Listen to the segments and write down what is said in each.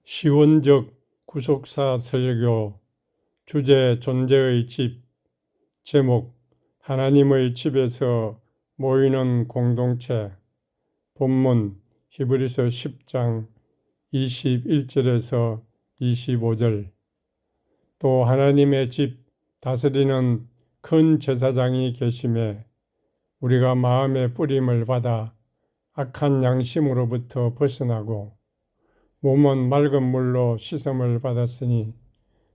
시원적 구속사 설교 주제 존재의 집 제목 하나님의 집에서 모이는 공동체 본문 히브리서 10장 21절에서 25절 또 하나님의 집 다스리는 큰 제사장이 계심에 우리가 마음의 뿌림을 받아 악한 양심으로부터 벗어나고 몸은 맑은 물로 씻음을 받았으니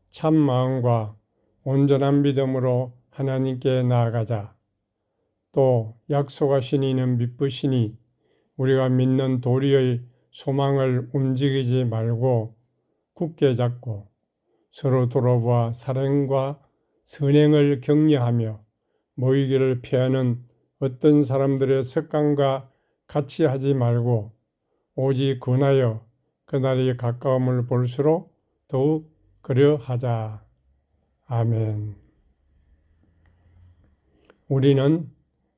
참 마음과 온전한 믿음으로 하나님께 나아가자. 또 약속하신 이는 믿으시니 우리가 믿는 도리의 소망을 움직이지 말고 굳게 잡고 서로 돌아보아 사랑과 선행을 격려하며 모이기를 피하는 어떤 사람들의 습관과 같이 하지 말고 오직 권하여 그날이 가까움을 볼수록 더욱 그려하자. 아멘. 우리는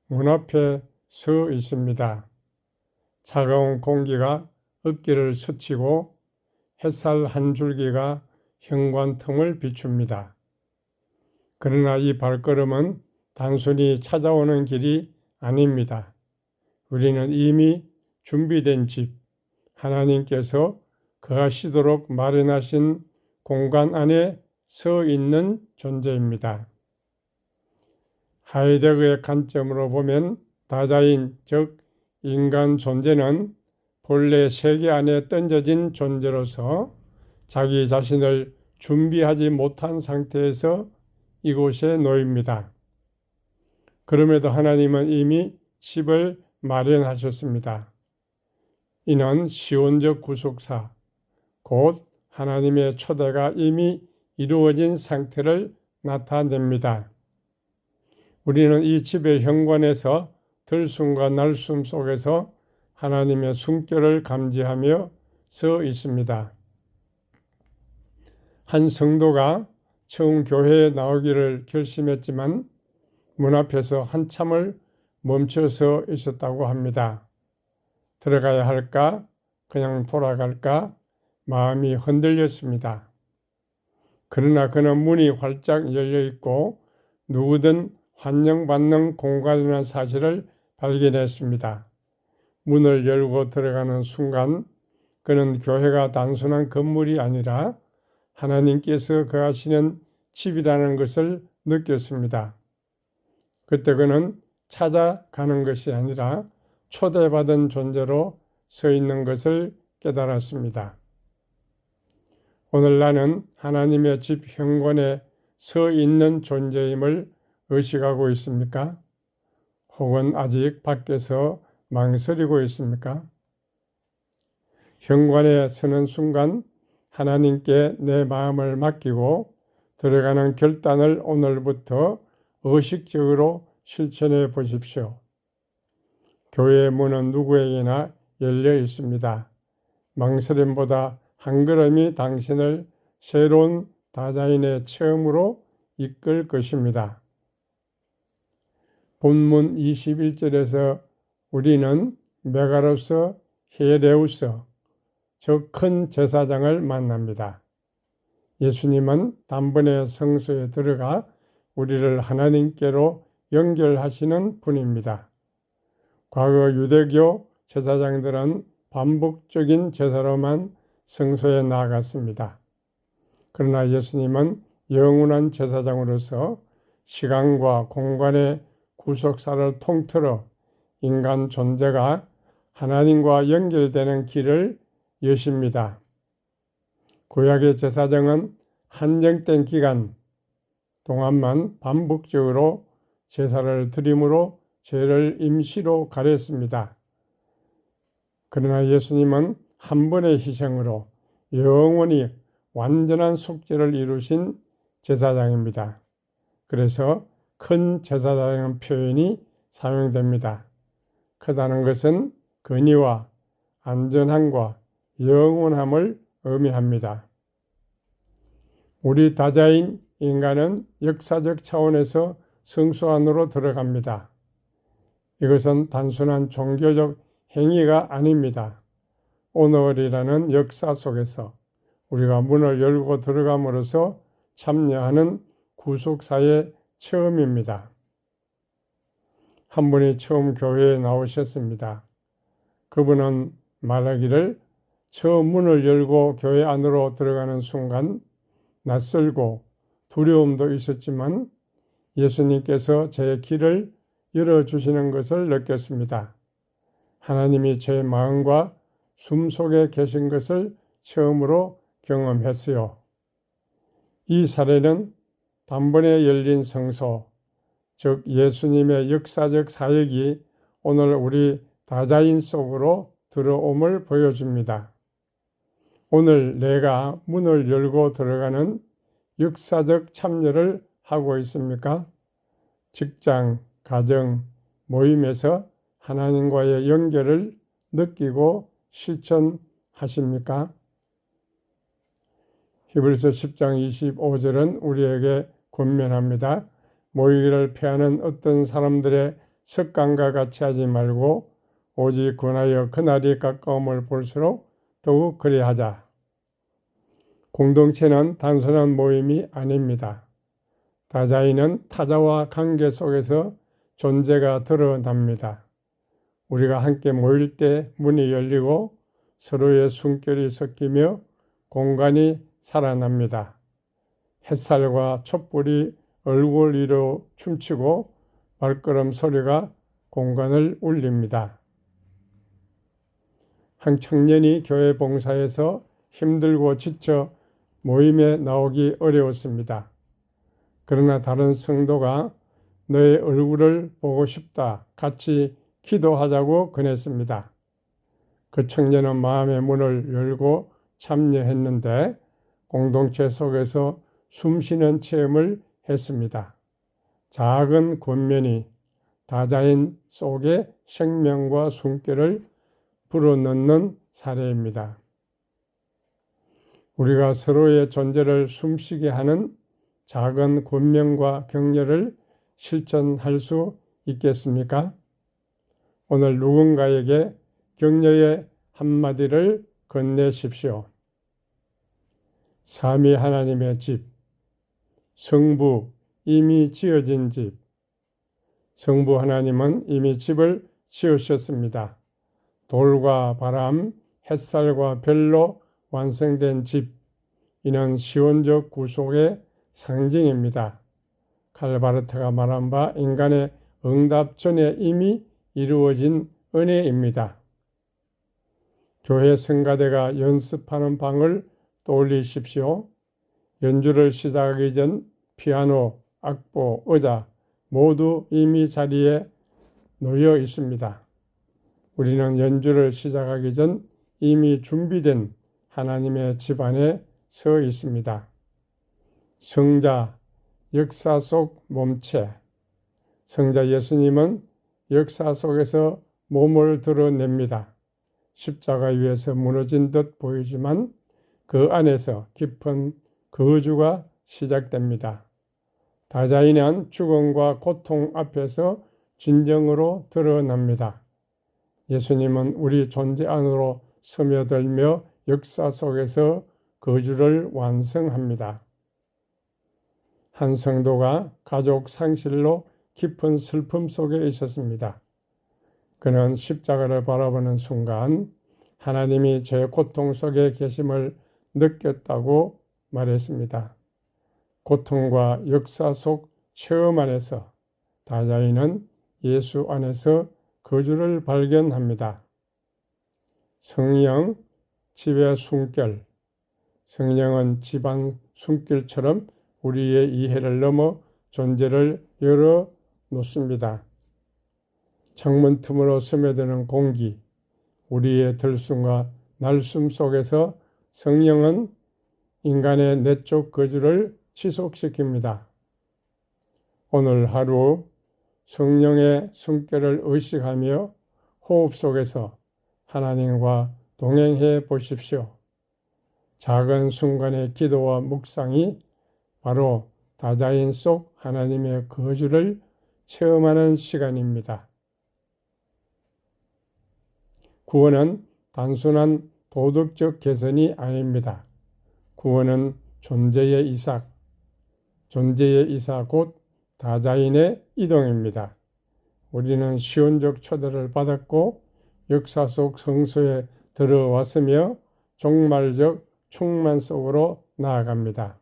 문 앞에 서 있습니다. 차가운 공기가 어깨를 스치고 햇살 한 줄기가 현관 틈을 비춥니다. 그러나 이 발걸음은 단순히 찾아오는 길이 아닙니다. 우리는 이미 준비된 집, 하나님께서 거하시도록 마련하신 공간 안에 서 있는 존재입니다. 하이데거의 관점으로 보면 다자인, 즉 인간 존재는 본래 세계 안에 던져진 존재로서 자기 자신을 준비하지 못한 상태에서 이곳에 놓입니다. 그럼에도 하나님은 이미 집을 마련하셨습니다. 이는 시온적 구속사, 곧 하나님의 초대가 이미 이루어진 상태를 나타냅니다. 우리는 이 집의 현관에서 들숨과 날숨 속에서 하나님의 숨결을 감지하며 서 있습니다. 한 성도가 처음 교회에 나오기를 결심했지만 문 앞에서 한참을 멈춰서 있었다고 합니다. 들어가야 할까? 그냥 돌아갈까? 마음이 흔들렸습니다. 그러나 그는 문이 활짝 열려 있고 누구든 환영받는 공간이라는 사실을 발견했습니다. 문을 열고 들어가는 순간 그는 교회가 단순한 건물이 아니라 하나님께서 거하시는 집이라는 것을 느꼈습니다. 그때 그는 찾아가는 것이 아니라 초대받은 존재로 서 있는 것을 깨달았습니다. 오늘 나는 하나님의 집 현관에 서 있는 존재임을 의식하고 있습니까? 혹은 아직 밖에서 망설이고 있습니까? 현관에 서는 순간 하나님께 내 마음을 맡기고 들어가는 결단을 오늘부터 의식적으로 실천해 보십시오. 교회의 문은 누구에게나 열려 있습니다. 망설임보다 한 걸음이 당신을 새로운 다자인의 체험으로 이끌 것입니다. 본문 21절에서 우리는 메가로스 히에레우스, 즉 큰 제사장을 만납니다. 예수님은 단번에 성소에 들어가 우리를 하나님께로 연결하시는 분입니다. 과거 유대교 제사장들은 반복적인 제사로만 성소에 나아갔습니다. 그러나 예수님은 영원한 제사장으로서 시간과 공간의 구속사를 통틀어 인간 존재가 하나님과 연결되는 길을 여십니다. 구약의 제사장은 한정된 기간 동안만 반복적으로 제사를 드림으로 죄를 임시로 가렸습니다. 그러나 예수님은 한 번의 희생으로 영원히 완전한 속죄를 이루신 제사장입니다. 그래서 큰 제사장이라는 표현이 사용됩니다. 크다는 것은 근위와 안전함과 영원함을 의미합니다. 우리 다자인 인간은 역사적 차원에서 성소 안으로 들어갑니다. 이것은 단순한 종교적 행위가 아닙니다. 오늘이라는 역사 속에서 우리가 문을 열고 들어감으로써 참여하는 구속사의 체험입니다. 한 분이 처음 교회에 나오셨습니다. 그분은 말하기를 처음 문을 열고 교회 안으로 들어가는 순간 낯설고 두려움도 있었지만 예수님께서 제 길을 열어주시는 것을 느꼈습니다. 하나님이 제 마음과 숨속에 계신 것을 처음으로 경험했어요. 이 사례는 단번에 열린 성소, 즉 예수님의 역사적 사역이 오늘 우리 다자인 속으로 들어옴을 보여줍니다. 오늘 내가 문을 열고 들어가는 역사적 참여를 하고 있습니까? 직장, 가정, 모임에서 하나님과의 연결을 느끼고 실천하십니까? 히브리서 10장 25절은 우리에게 권면합니다. 모이기를 피하는 어떤 사람들의 습관과 같이 하지 말고 오직 권하여 그날이 가까움을 볼수록 더욱 그리하자. 공동체는 단순한 모임이 아닙니다. 다자인은 타자와 관계 속에서 존재가 드러납니다. 우리가 함께 모일 때 문이 열리고 서로의 숨결이 섞이며 공간이 살아납니다. 햇살과 촛불이 얼굴 위로 춤추고 발걸음 소리가 공간을 울립니다. 한 청년이 교회 봉사에서 힘들고 지쳐 모임에 나오기 어려웠습니다. 그러나 다른 성도가 너의 얼굴을 보고 싶다. 같이 기도하자고 권했습니다. 그 청년은 마음의 문을 열고 참여했는데 공동체 속에서 숨쉬는 체험을 했습니다. 작은 권면이 다자인 속에 생명과 숨결을 불어넣는 사례입니다. 우리가 서로의 존재를 숨쉬게 하는 작은 권면과 격려를 실천할 수 있겠습니까? 오늘 누군가에게 격려의 한마디를 건네십시오. 삼위 하나님의 집, 성부, 이미 지어진 집. 성부 하나님은 이미 집을 지으셨습니다. 돌과 바람, 햇살과 별로 완성된 집. 이는 시온적 구속의 상징입니다. 칼바르트가 말한 바 인간의 응답 전에 이미 이루어진 은혜입니다. 교회 성가대가 연습하는 방을 떠올리십시오. 연주를 시작하기 전 피아노, 악보, 의자 모두 이미 자리에 놓여 있습니다. 우리는 연주를 시작하기 전 이미 준비된 하나님의 집 안에 서 있습니다. 성자, 역사 속 몸체. 성자 예수님은 역사 속에서 몸을 드러냅니다. 십자가 위에서 무너진 듯 보이지만 그 안에서 깊은 거주가 시작됩니다. 다자인은 죽음과 고통 앞에서 진정으로 드러납니다. 예수님은 우리 존재 안으로 스며들며 역사 속에서 거주를 완성합니다. 한 성도가 가족 상실로 깊은 슬픔 속에 있었습니다. 그는 십자가를 바라보는 순간 하나님이 제 고통 속에 계심을 느꼈다고 말했습니다. 고통과 역사 속 체험 안에서 다자인은 예수 안에서 거주를 발견합니다. 성령, 집의 숨결. 성령은 집안 숨결처럼 우리의 이해를 넘어 존재를 열어놓습니다. 창문 틈으로 스며드는 공기, 우리의 들숨과 날숨 속에서 성령은 인간의 내적 거주를 지속시킵니다. 오늘 하루 성령의 숨결을 의식하며 호흡 속에서 하나님과 동행해 보십시오. 작은 순간의 기도와 묵상이 바로 다자인 속 하나님의 거주를 체험하는 시간입니다. 구원은 단순한 도덕적 개선이 아닙니다. 구원은 존재의 이사 곧 다자인의 이동입니다. 우리는 시온적 초대를 받았고 역사 속 성소에 들어왔으며 종말적 충만 속으로 나아갑니다.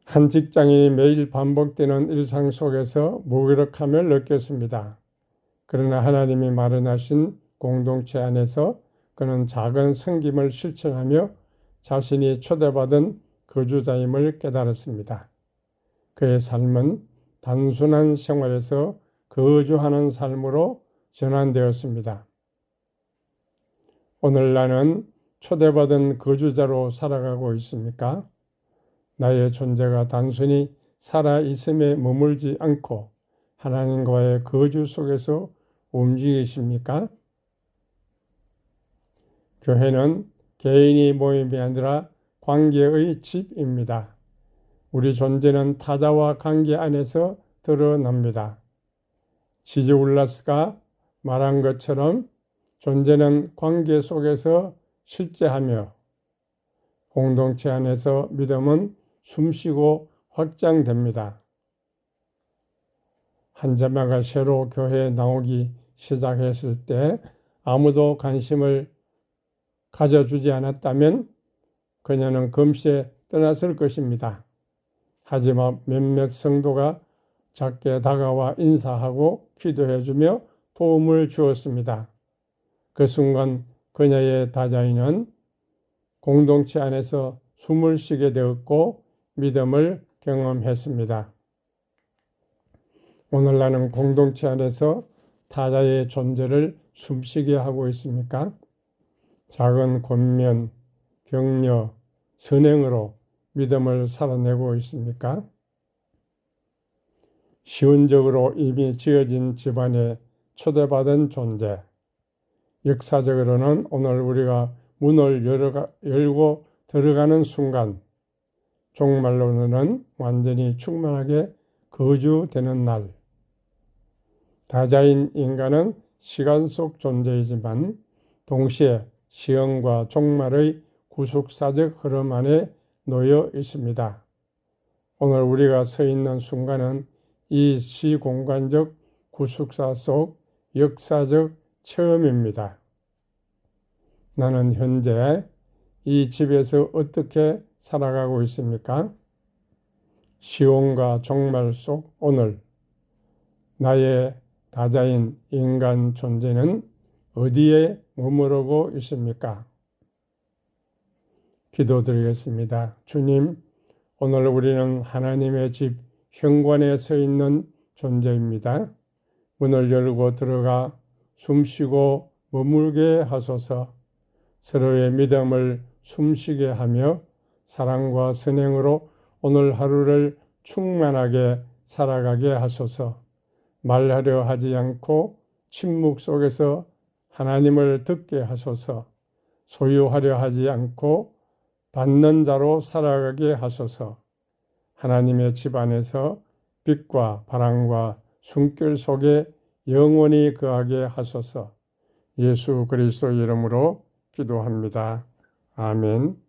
한 직장인이 매일 반복되는 일상 속에서 무기력함을 느꼈습니다. 그러나 하나님이 마련하신 공동체 안에서 그는 작은 섬김을 실천하며 자신이 초대받은 거주자임을 깨달았습니다. 그의 삶은 단순한 생활에서 거주하는 삶으로 전환되었습니다. 오늘 나는 초대받은 거주자로 살아가고 있습니까? 나의 존재가 단순히 살아있음에 머물지 않고 하나님과의 거주 속에서 움직이십니까? 교회는 개인의 모임이 아니라 관계의 집입니다. 우리 존재는 타자와 관계 안에서 드러납니다. 지즈울라스가 말한 것처럼 존재는 관계 속에서 실제하며 공동체 안에서 믿음은 숨쉬고 확장됩니다. 한 자매가 새로 교회에 나오기 시작했을 때 아무도 관심을 가져주지 않았다면 그녀는 금세 떠났을 것입니다. 하지만 몇몇 성도가 작게 다가와 인사하고 기도해주며 도움을 주었습니다. 그 순간 그녀의 다자인은 공동체 안에서 숨을 쉬게 되었고 믿음을 경험했습니다. 오늘 나는 공동체 안에서 타자의 존재를 숨쉬게 하고 있습니까? 작은 권면, 격려, 선행으로 믿음을 살아내고 있습니까? 시온적으로 이미 지어진 집안에 초대받은 존재, 역사적으로는 오늘 우리가 문을 열고 들어가는 순간, 종말로는 완전히 충만하게 거주되는 날. 다자인 인간은 시간 속 존재이지만 동시에 시험과 종말의 구속사적 흐름 안에 놓여 있습니다. 오늘 우리가 서 있는 순간은 이 시공간적 구속사 속 역사적 체험입니다. 나는 현재 이 집에서 어떻게 살아가고 있습니까? 시온과 종말 속 오늘 나의 다자인 인간 존재는 어디에 머무르고 있습니까? 기도드리겠습니다. 주님, 오늘 우리는 하나님의 집 현관에 서 있는 존재입니다. 문을 열고 들어가 숨쉬고 머물게 하소서. 서로의 믿음을 숨쉬게 하며 사랑과 선행으로 오늘 하루를 충만하게 살아가게 하소서. 말하려 하지 않고 침묵 속에서 하나님을 듣게 하소서. 소유하려 하지 않고 받는 자로 살아가게 하소서. 하나님의 집 안에서 빛과 바람과 숨결 속에 영원히 거하게 하소서. 예수 그리스도 이름으로 기도합니다. 아멘.